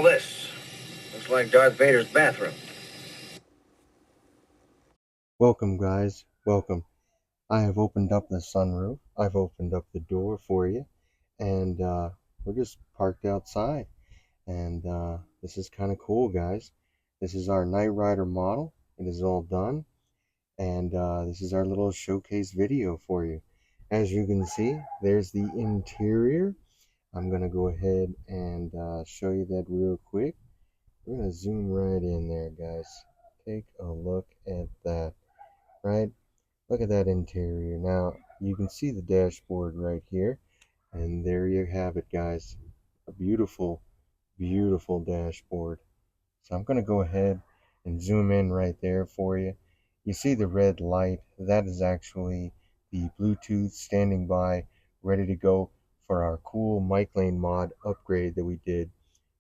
all this? Looks like Darth Vader's bathroom. Welcome, guys. Welcome. I have opened up the sunroof. I've opened up the door for you. And we're just parked outside. And this is kind of cool, guys. This is our Knight Rider model. It is all done. And this is our little showcase video for you. As you can see, there's the interior. I'm going to go ahead and show you that real quick. We're going to zoom right in there, guys. Take a look at that, right? Look at that interior. Now, you can see the dashboard right here. And there you have it, guys. A beautiful, beautiful dashboard. So I'm going to go ahead and zoom in right there for you. You see the red light. That is actually the Bluetooth standing by, ready to go for our cool mic lane mod upgrade that we did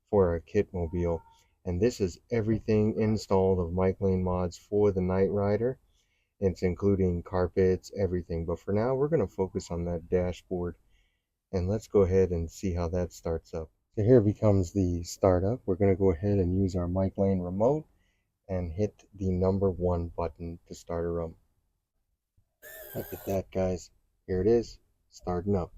for our KITT mobile. And this is everything installed of mic lane mods for the Knight Rider. It's including carpets, everything. But for now, we're going to focus on that dashboard. And let's go ahead and see how that starts up. So here becomes the startup. We're going to go ahead and use our mic lane remote and hit the number 1 button to start her up. Look at that, guys. Here it is, starting up.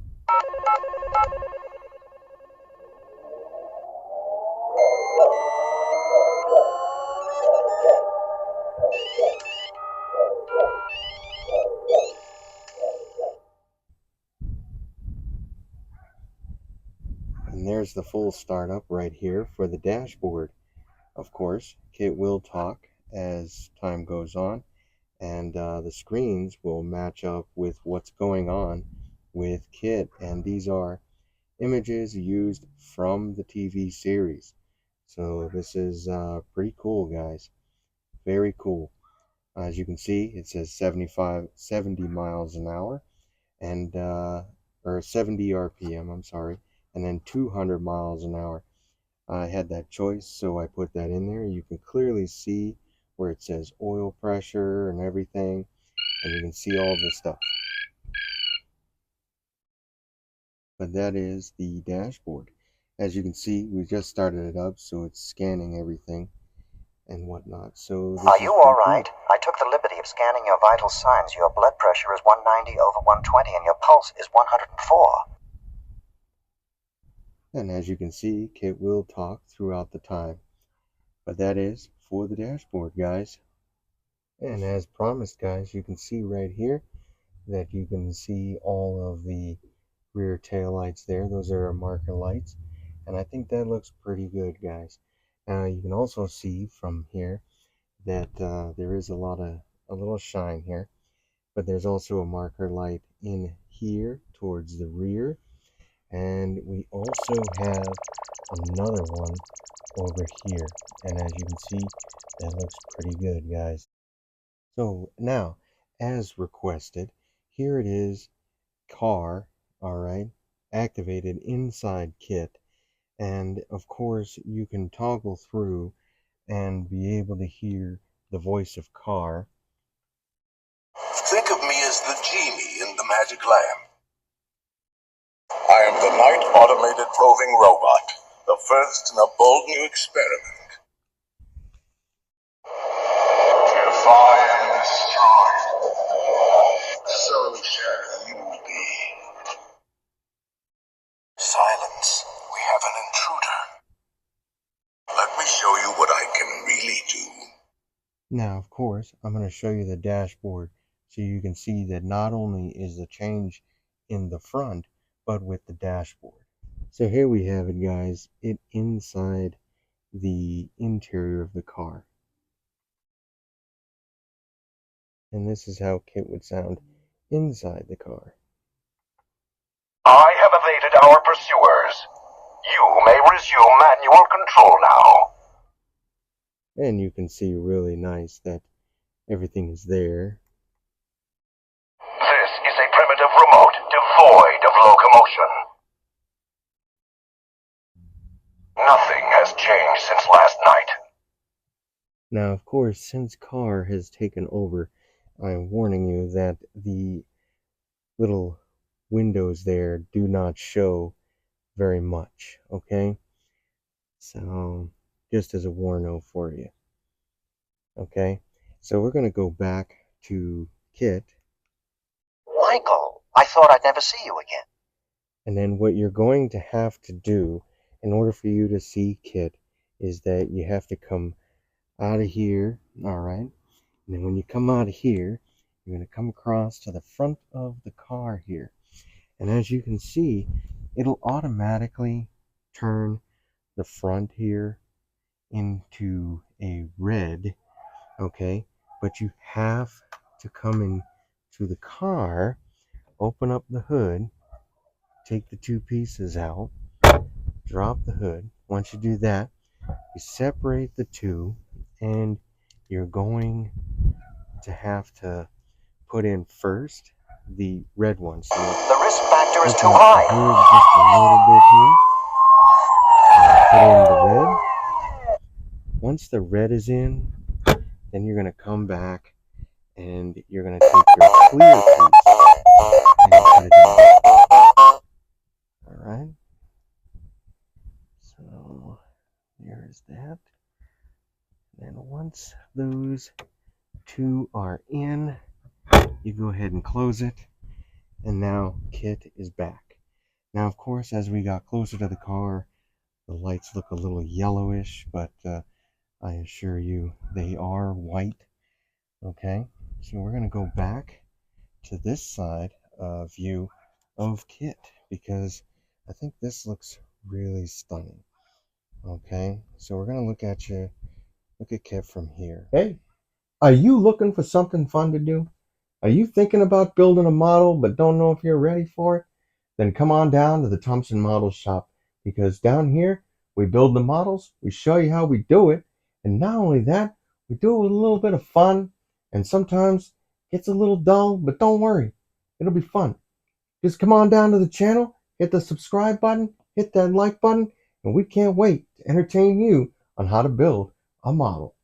And there's the full startup right here for the dashboard. Of course, KITT will talk as time goes on, and the screens will match up with what's going on with KITT. And these are images used from the TV series. So this is pretty cool, guys. Very cool. As you can see, it says 70 miles an hour, and or 70 RPM, I'm sorry, and then 200 miles an hour. I had that choice, so I put that in there. You can clearly see where it says oil pressure and everything, and you can see all this stuff. But that is the dashboard. As you can see, we just started it up, so it's scanning everything and whatnot. So are you all right? I took the liberty of scanning your vital signs. Your blood pressure is 190/120 and your pulse is 104. And as you can see, KITT will talk throughout the time. But that is for the dashboard, guys. And as promised, guys, you can see right here that you can see all of the rear tail lights there. Those are our marker lights. And I think that looks pretty good, guys. You can also see from here that there is a little shine here, but there's also a marker light in here towards the rear, and we also have another one over here. And as you can see, that looks pretty good, guys. So now, as requested, here it is, car, all right, activated inside KITT. And of course, you can toggle through and be able to hear the voice of car. Think of me as the genie in the magic lamp. I am the Knight Automated Roving Robot, the first in a bold new experiment. Defy and destroy, so shall you be. Silence, we have an intruder. Let me show you what I can really do. Now, of course, I'm going to show you the dashboard so you can see that not only is the change in the front, but with the dashboard. So here we have it, guys, it inside the interior of the car. And this is how KITT would sound inside the car. I have evaded our pursuers. You may resume manual control now. And you can see really nice that everything is there. This is a primitive remote devoid of locomotion. Nothing has changed since last night. Now, of course, since car has taken over, I'm warning you that the little windows there do not show very much, okay? So just as a warning for you. Okay, so we're going to go back to KITT. Michael, I thought I'd never see you again. And then what you're going to have to do in order for you to see KITT is that you have to come out of here, all right? And then when you come out of here, you're going to come across to the front of the car here. And as you can see, it'll automatically turn the front here into a red, okay? But you have to come in to the car, open up the hood, take the two pieces out, drop the hood. Once you do that, you separate the two, and you're going to have to put in first the red one. So The risk factor is too open up high. the hood just a little bit here. Put in the red. Once the red is in, then you're going to come back and you're going to take your clear piece and put it in. Alright. So there's that. And once those two are in, you go ahead and close it. And now KITT is back. Now, of course, as we got closer to the car, the lights look a little yellowish, but I assure you they are white. Okay, so we're going to go back to this side view of KITT because I think this looks really stunning. Okay, so we're going to look at KITT from here. Hey, are you looking for something fun to do? Are you thinking about building a model but don't know if you're ready for it? Then come on down to the Thompson Model Shop, because down here we build the models, we show you how we do it, and not only that, we do it with a little bit of fun, and sometimes it gets a little dull, but don't worry, it'll be fun. Just come on down to the channel, hit the subscribe button, hit that like button, and we can't wait to entertain you on how to build a model.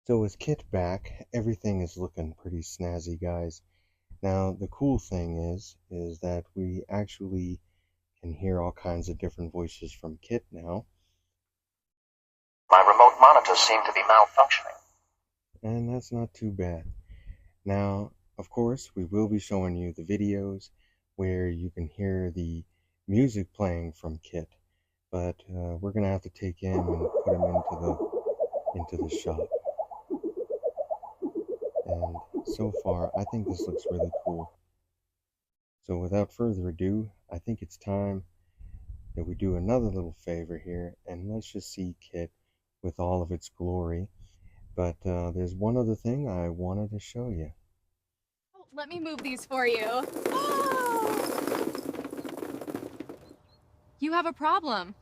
So with KITT back, everything is looking pretty snazzy, guys. Now, the cool thing is that we actually can hear all kinds of different voices from KITT now. My remote monitors seem to be malfunctioning. And that's not too bad. Now, of course, we will be showing you the videos where you can hear the music playing from KITT. But we're going to have to take him and put him into the shop. And so far, I think this looks really cool. So without further ado, I think it's time that we do another little favor here, and let's just see KITT with all of its glory. But there's one other thing I wanted to show you. Let me move these for you. You have a problem.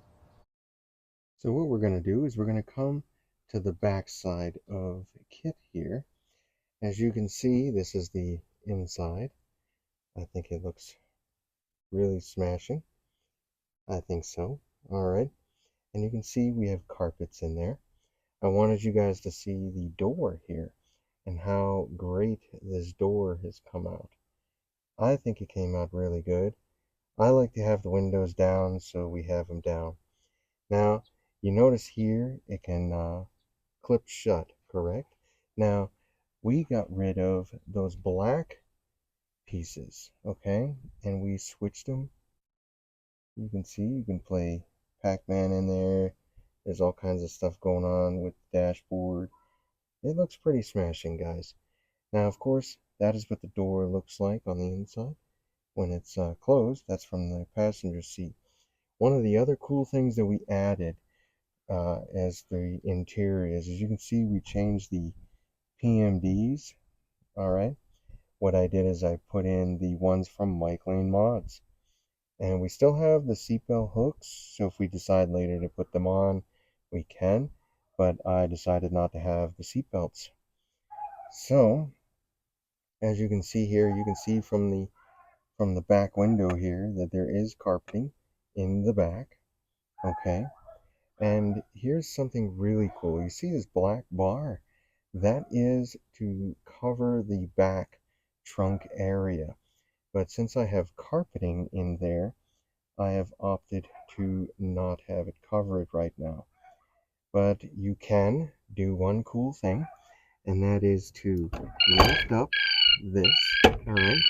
So what we're going to do is we're going to come to the back side of KITT here. As you can see, this is the inside. I think it looks really smashing. I think so. Alright. And you can see we have carpets in there. I wanted you guys to see the door here and how great this door has come out. I think it came out really good. I like to have the windows down, so we have them down. Now, you notice here it can clip shut, correct? Now, we got rid of those black pieces, okay? And we switched them. You can see you can play Pac-Man in there. There's all kinds of stuff going on with the dashboard. It looks pretty smashing, guys. Now, of course, that is what the door looks like on the inside. When it's closed, that's from the passenger seat. One of the other cool things that we added as the interior is, as you can see, we changed the PMDs. Alright. What I did is I put in the ones from Mike Lane Mods. And we still have the seatbelt hooks, so if we decide later to put them on, we can. But I decided not to have the seatbelts. So, as you can see here, you can see from the back window here that there is carpeting in the back. Okay. And here's something really cool. You see this black bar? That is to cover the back trunk area. But since I have carpeting in there, I have opted to not have it covered right now. But you can do one cool thing, and that is to lift up this, alright,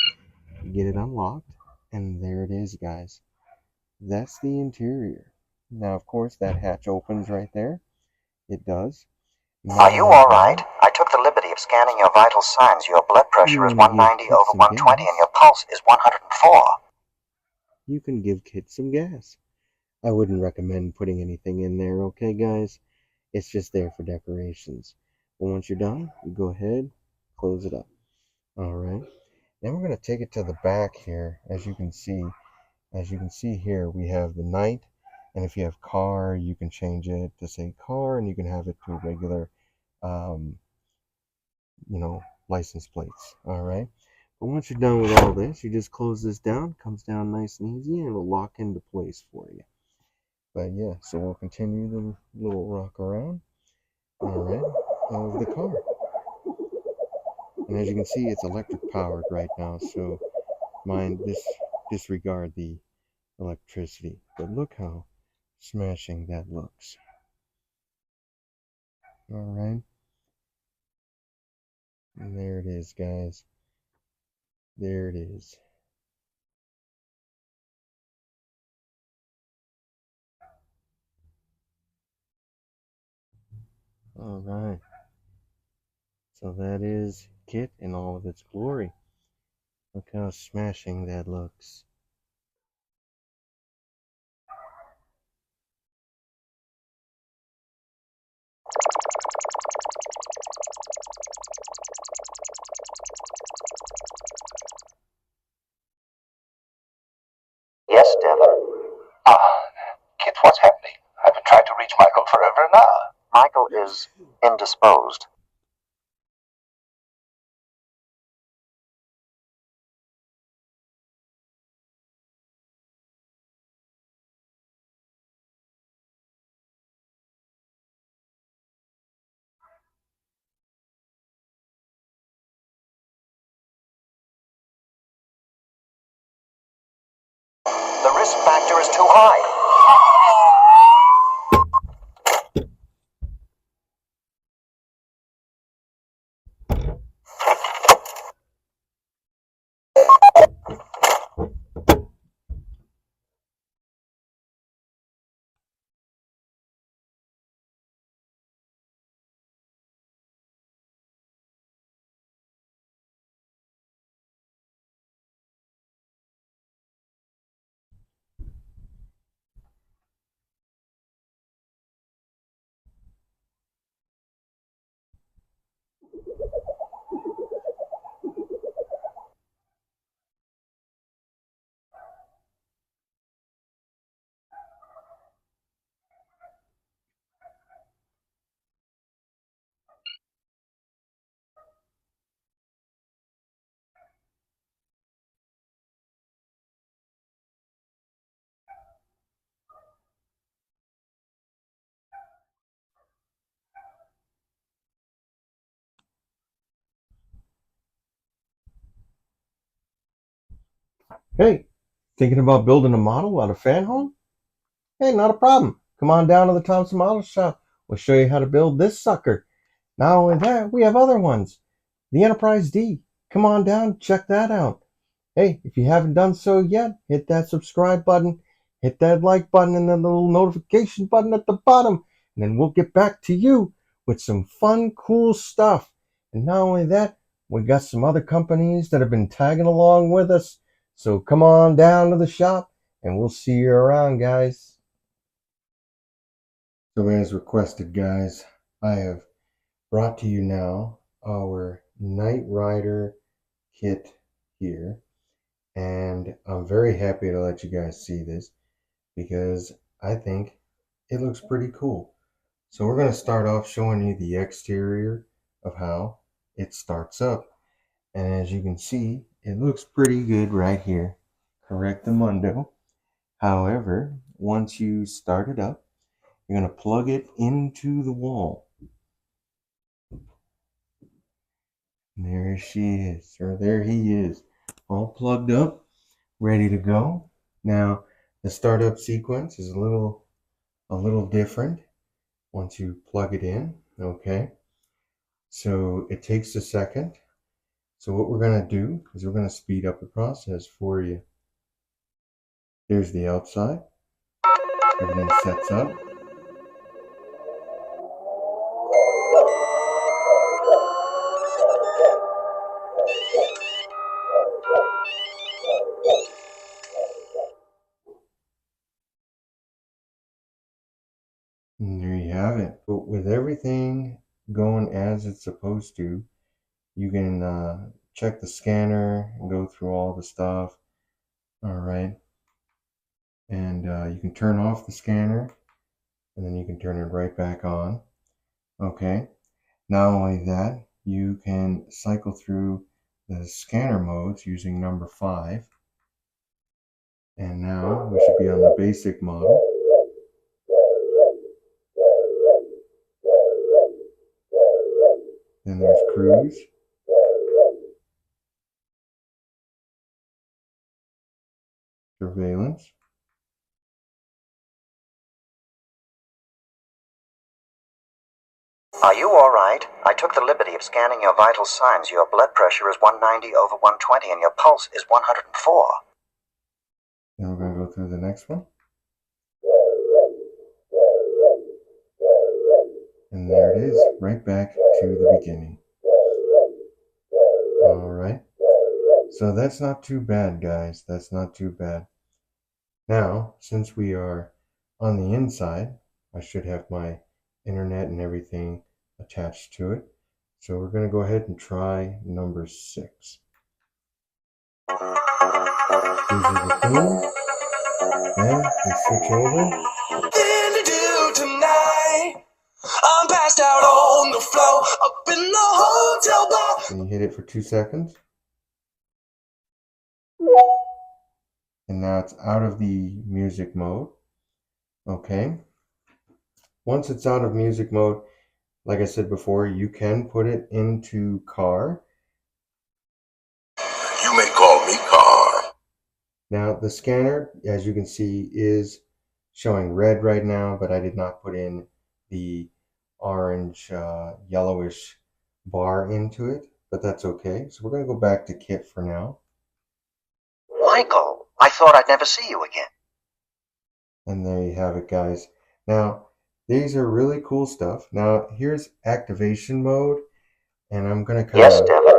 get it unlocked, and there it is, guys. That's the interior. Now, of course, that hatch opens right there. It does. Are you alright? I took the liberty of scanning your vital signs. Your blood pressure is 190 over 120 and your pulse is 104. You can give KITT some gas. I wouldn't recommend putting anything in there, okay, guys? It's just there for decorations. But once you're done, you go ahead, close it up. Alright. Then we're going to take it to the back here. As you can see here, we have the night. And if you have car, you can change it to say car, and you can have it to regular, license plates. Alright. But once you're done with all this, you just close this down. Comes down nice and easy, and it'll lock into place for you. But yeah, so we'll continue the little rock around. Alright, of the car. And as you can see, it's electric powered right now, so disregard the electricity. But look how smashing that looks. Alright. And there it is, guys. There it is. Alright. So that is KITT in all of its glory. Look how smashing that looks. Yes, Devon. KITT, what's happening? I've been trying to reach Michael for over an hour. Michael is indisposed. The risk factor is too high. Hey, thinking about building a model out of Fanhome? Hey, not a problem. Come on down to the Thompson Model Shop. We'll show you how to build this sucker. Not only that, we have other ones. The Enterprise D. Come on down, check that out. Hey, if you haven't done so yet, hit that subscribe button, hit that like button, and then the little notification button at the bottom. And then we'll get back to you with some fun, cool stuff. And not only that, we got some other companies that have been tagging along with us. So come on down to the shop, and we'll see you around, guys. So as requested, guys, I have brought to you now our Knight Rider kit here. And I'm very happy to let you guys see this because I think it looks pretty cool. So we're going to start off showing you the exterior of how it starts up. And as you can see, it looks pretty good right here. Correctamundo. However, once you start it up, you're going to plug it into the wall. And there she is, or there he is, all plugged up, ready to go. Now, The startup sequence is a little different once you plug it in, okay? So it takes a second. So what we're going to do is we're going to speed up the process for you. Here's the outside. Everything sets up. And there you have it. But with everything going as it's supposed to, you can check the scanner and go through all the stuff. All right. And you can turn off the scanner and then you can turn it right back on. Okay. Not only that, you can cycle through the scanner modes using number 5. And now we should be on the basic model. Then there's cruise. Surveillance. Are you alright? I took the liberty of scanning your vital signs. Your blood pressure is 190/120 and your pulse is 104. Then we're going to go through the next one. And there it is, right back to the beginning. Alright. So that's not too bad, guys. That's not too bad. Now, since we are on the inside, I should have my internet and everything attached to it. So we're going to go ahead and try number 6. These are the themes. Then we switch over. Nothing to do tonight. I'm passed out on the floor up in the hotel bar. Then you hit it for 2 seconds. And now it's out of the music mode. Okay. Once it's out of music mode, like I said before, you can put it into car. You may call me Car. Now the scanner, as you can see, is showing red right now, but I did not put in the orange yellowish bar into it, but that's okay. So we're going to go back to KITT for now. Michael, I thought I'd never see you again. And there you have it, guys. Now, these are really cool stuff. Now, here's activation mode, and I'm going to kind Yes, of Devin.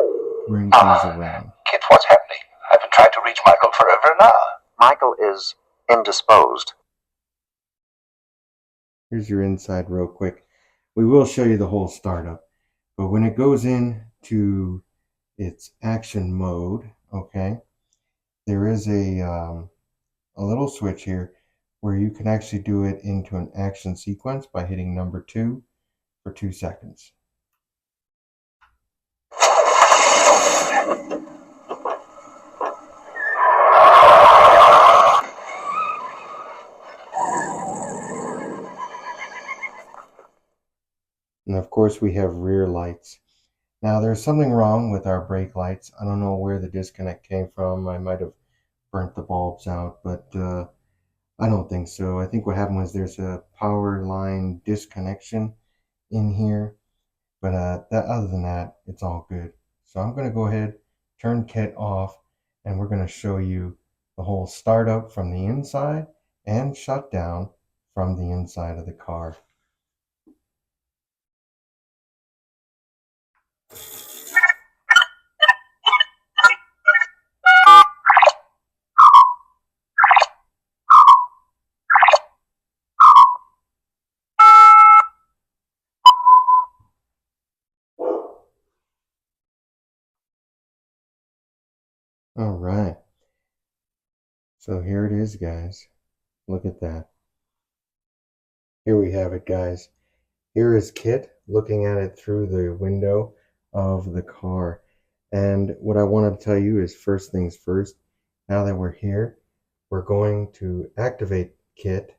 bring things around. Kit, what's happening? I've been trying to reach Michael forever now. Michael is indisposed. Here's your inside real quick. We will show you the whole startup, but when it goes into its action mode, okay, there is a little switch here where you can actually do it into an action sequence by hitting number 2 for 2 seconds. And of course we have rear lights. Now there's something wrong with our brake lights. I don't know where the disconnect came from. I might have burnt the bulbs out, but I don't think so. I think what happened was there's a power line disconnection in here, but other than that, it's all good. So I'm going to go ahead, turn KITT off, and we're going to show you the whole startup from the inside and shut down from the inside of the car. All right. So here it is, guys. Look at that. Here we have it, guys. Here is KITT looking at it through the window of the car. And what I want to tell you is, first things first, now that we're here, we're going to activate KITT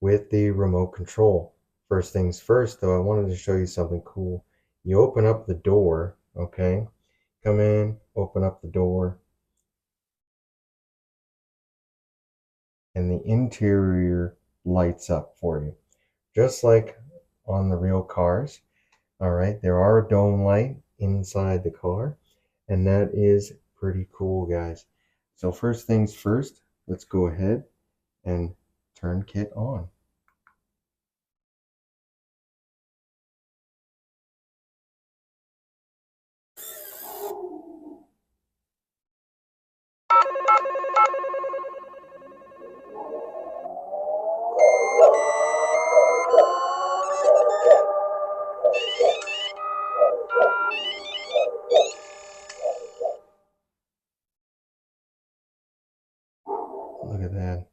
with the remote control. First things first, though, I wanted to show you something cool. You open up the door, okay? Come in, open up the door. and the interior lights up for you, just like on the real cars. All right, there are a dome light inside the car, and that is pretty cool, guys. So first things first, let's go ahead and turn KITT on. Look at that.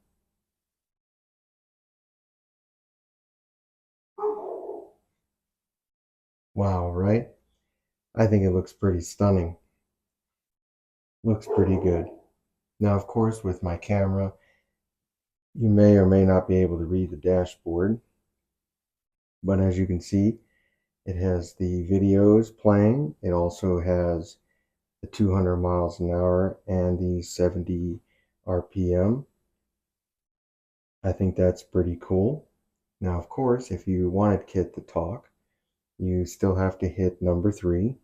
Wow, right? I think it looks pretty stunning. Looks pretty good. Now, of course, with my camera, you may or may not be able to read the dashboard, but as you can see, it has the videos playing. It also has the 200 miles an hour and the 70 RPM. I think that's pretty cool. Now, of course, if you wanted KITT to talk, you still have to hit number 3.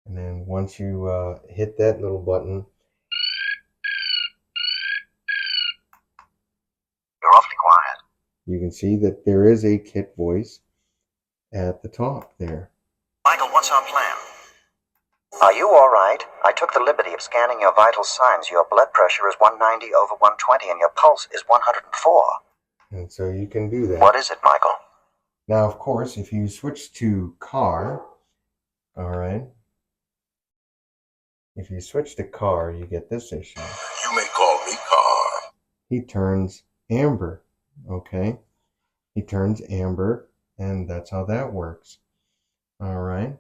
And then once you hit that little button, You're awfully quiet. you can see that there is a KITT voice at the top there. Michael, what's our plan? Are you all right? I took the liberty of scanning your vital signs. Your blood pressure is 190/120 and your pulse is 104. And so you can do that. What is it, Michael? Now, of course, if you switch to car, all right, if you switch to car, you get this issue. You may call me Car. He turns amber, okay? He turns amber, and that's how that works. All right,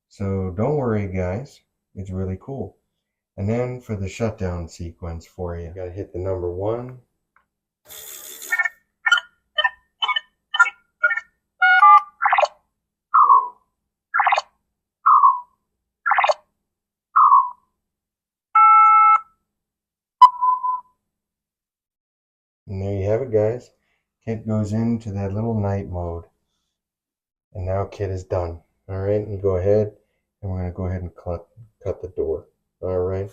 so don't worry, guys. It's really cool. And then for the shutdown sequence for you, gotta hit the number 1. And there you have it, guys. KITT goes into that little night mode. And now KITT is done. All right, and you go ahead, and we're going to go ahead and cut the door. All right.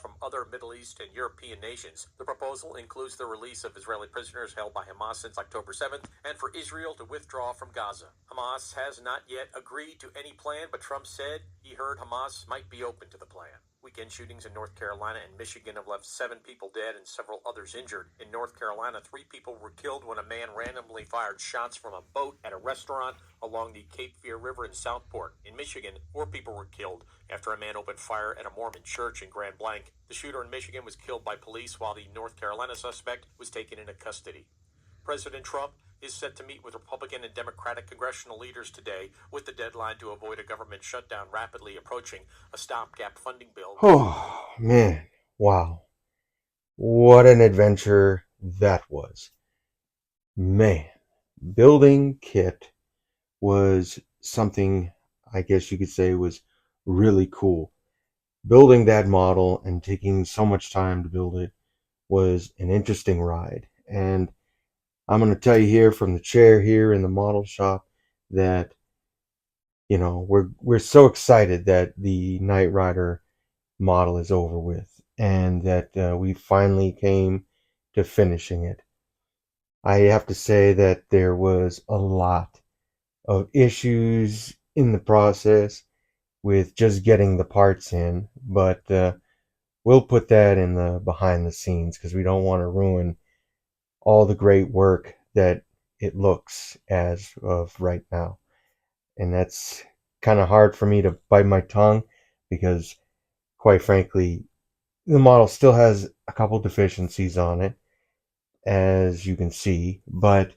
From other Middle East and European nations. The proposal includes the release of Israeli prisoners held by Hamas since October 7th and for Israel to withdraw from Gaza. Hamas has not yet agreed to any plan, but Trump said he heard Hamas might be open to the plan. Weekend shootings in North Carolina and Michigan have left 7 people dead and several others injured. In North Carolina, 3 people were killed when a man randomly fired shots from a boat at a restaurant along the Cape Fear River in Southport. In Michigan, 4 people were killed after a man opened fire at a Mormon church in Grand Blanc. The shooter in Michigan was killed by police while the North Carolina suspect was taken into custody. President Trump is set to meet with Republican and Democratic congressional leaders today, with the deadline to avoid a government shutdown rapidly approaching. A stopgap funding bill. Oh, man. Wow. What an adventure that was. Man, building KITT was something, I guess you could say, was really cool. Building that model and taking so much time to build it was an interesting ride. And I'm going to tell you here from the chair here in the model shop that, you know, we're so excited that the Knight Rider model is over with and that we finally came to finishing it. I have to say that there was a lot of issues in the process with just getting the parts in, but we'll put that in the behind the scenes because we don't want to ruin all the great work that it looks as of right now. And that's kind of hard for me to bite my tongue because, quite frankly, the model still has a couple deficiencies on it, as you can see, but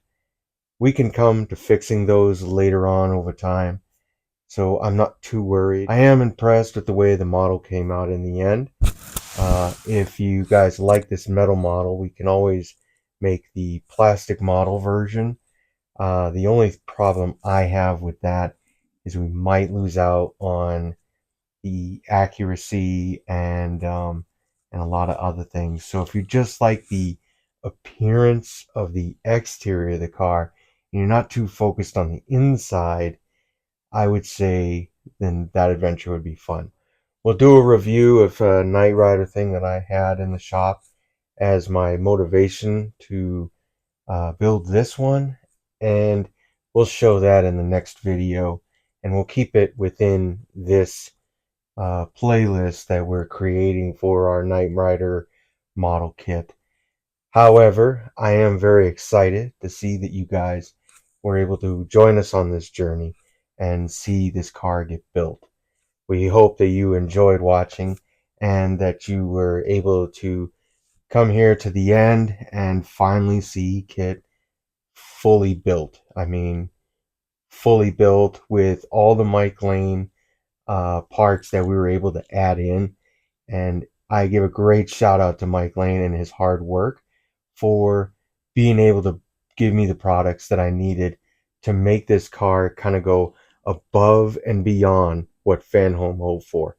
we can come to fixing those later on over time. So I'm not too worried. I am impressed with the way the model came out in the end. If you guys like this metal model, we can always make the plastic model version. The only problem I have with that is we might lose out on the accuracy and a lot of other things. So if you just like the appearance of the exterior of the car and you're not too focused on the inside, I would say then that adventure would be fun. We'll do a review of a Knight Rider thing that I had in the shop as my motivation to build this one, and we'll show that in the next video, and we'll keep it within this playlist that we're creating for our Knight Rider model kit. However, I am very excited to see that you guys were able to join us on this journey and see this car get built. We hope that you enjoyed watching and that you were able to come here to the end and finally see KITT fully built. I mean, fully built with all the Mike Lane parts that we were able to add in. And I give a great shout out to Mike Lane and his hard work for being able to give me the products that I needed to make this car kind of go above and beyond what Fanhome hoped for.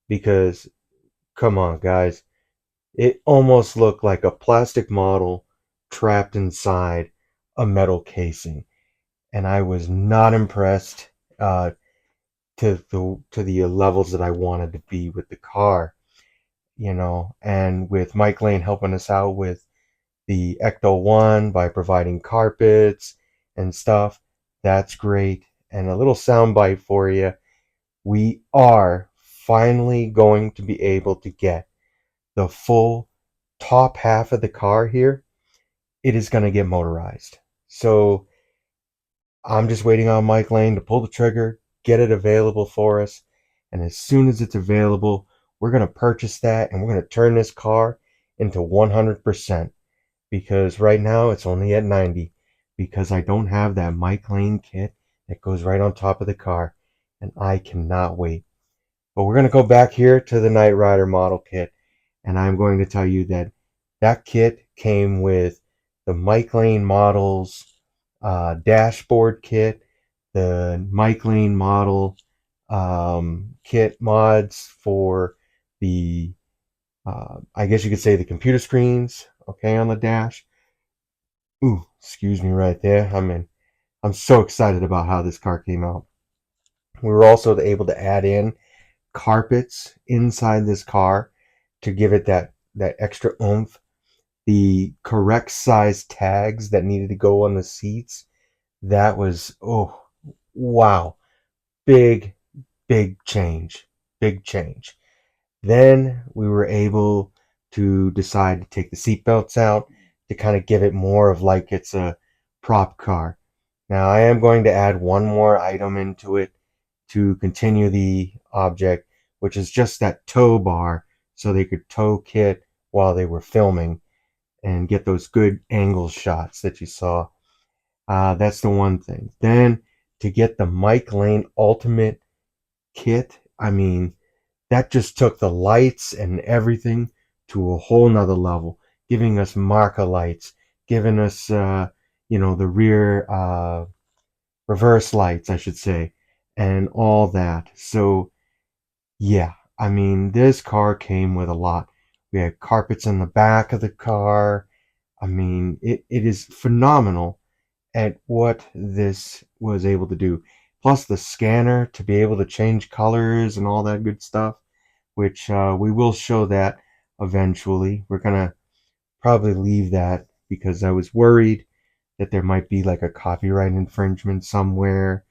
Because, come on, guys, it almost looked like a plastic model trapped inside a metal casing. And I was not impressed to the levels that I wanted to be with the car, you know. And with Mike Lane helping us out with the Ecto 1 by providing carpets and stuff, that's great. And a little soundbite for you: we are finally going to be able to get the full top half of the car here. It is going to get motorized. So I'm just waiting on Mike Lane to pull the trigger, get it available for us, and as soon as it's available, we're going to purchase that and we're going to turn this car into 100%, because right now it's only at 90 because I don't have that Mike Lane kit that goes right on top of the car, and I cannot wait. But we're going to go back here to the Knight Rider model kit, and I'm going to tell you that that kit came with the Mike Lane models dashboard kit, the Mike Lane model kit mods for the I guess you could say the computer screens, okay, on the dash. Ooh, excuse me right there. I'm so excited about how this car came out. We were also able to add in carpets inside this car to give it that extra oomph. The correct size tags that needed to go on the seats. That was, oh, wow. Big, big change. Big change. Then we were able to decide to take the seatbelts out to kind of give it more of like it's a prop car. Now I am going to add one more item into it to continue the object, which is just that tow bar so they could tow KITT while they were filming and get those good angle shots that you saw. That's the one thing. Then to get the Mike Lane Ultimate kit, I mean, that just took the lights and everything to a whole nother level, giving us marker lights, giving us, the rear reverse lights, I should say, and all that. So, yeah, I mean, this car came with a lot. We had carpets in the back of the car. I mean, it is phenomenal at what this was able to do. Plus the scanner to be able to change colors and all that good stuff, which we will show that eventually. We're going to probably leave that because I was worried that there might be like a copyright infringement somewhere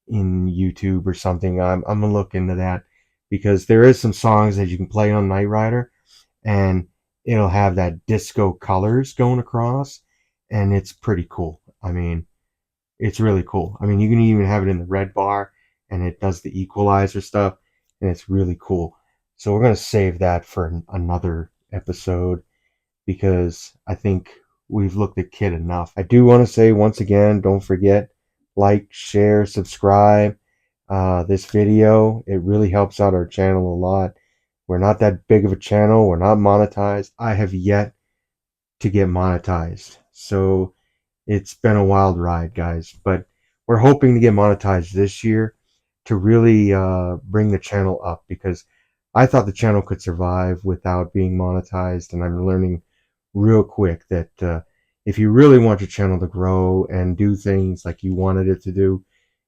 in YouTube or something. I'm going to look into that because there is some songs that you can play on Knight Rider and it'll have that disco colors going across, and it's pretty cool. I mean, it's really cool. I mean, you can even have it in the red bar and it does the equalizer stuff, and it's really cool. So we're going to save that for another episode because I think we've looked at KITT enough. I do want to say once again, don't forget, like, share, subscribe this video. It really helps out our channel a lot. We're not that big of a channel. We're not monetized. I have yet to get monetized. So it's been a wild ride, guys. But we're hoping to get monetized this year. to really bring the channel up, because I thought the channel could survive without being monetized, and I'm learning real quick that if you really want your channel to grow and do things like you wanted it to do,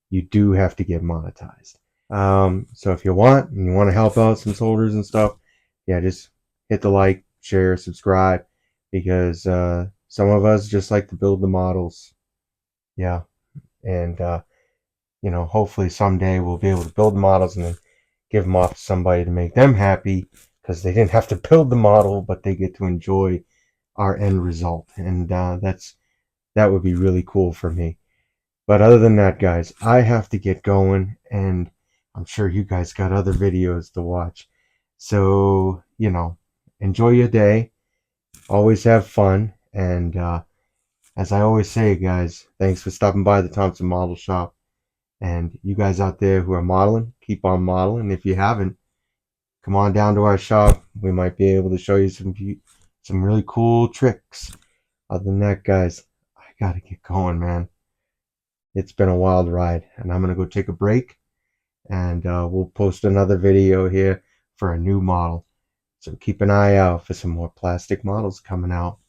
you do have to get monetized. So if you want, and you want to help out some soldiers and stuff, yeah, just hit the like, share, subscribe, because some of us just like to build the models. Yeah, and you know, hopefully someday we'll be able to build models and then give them off to somebody to make them happy, because they didn't have to build the model, but they get to enjoy our end result, and that would be really cool for me. But other than that, guys, I have to get going, and I'm sure you guys got other videos to watch. So, you know, enjoy your day. Always have fun. And as I always say, guys, thanks for stopping by the Thompson Model Shop. And you guys out there who are modeling, keep on modeling. If you haven't, come on down to our shop. We might be able to show you some really cool tricks. Other than that, guys, I gotta get going, man. It's been a wild ride, and I'm gonna go take a break, and we'll post another video here for a new model. So keep an eye out for some more plastic models coming out.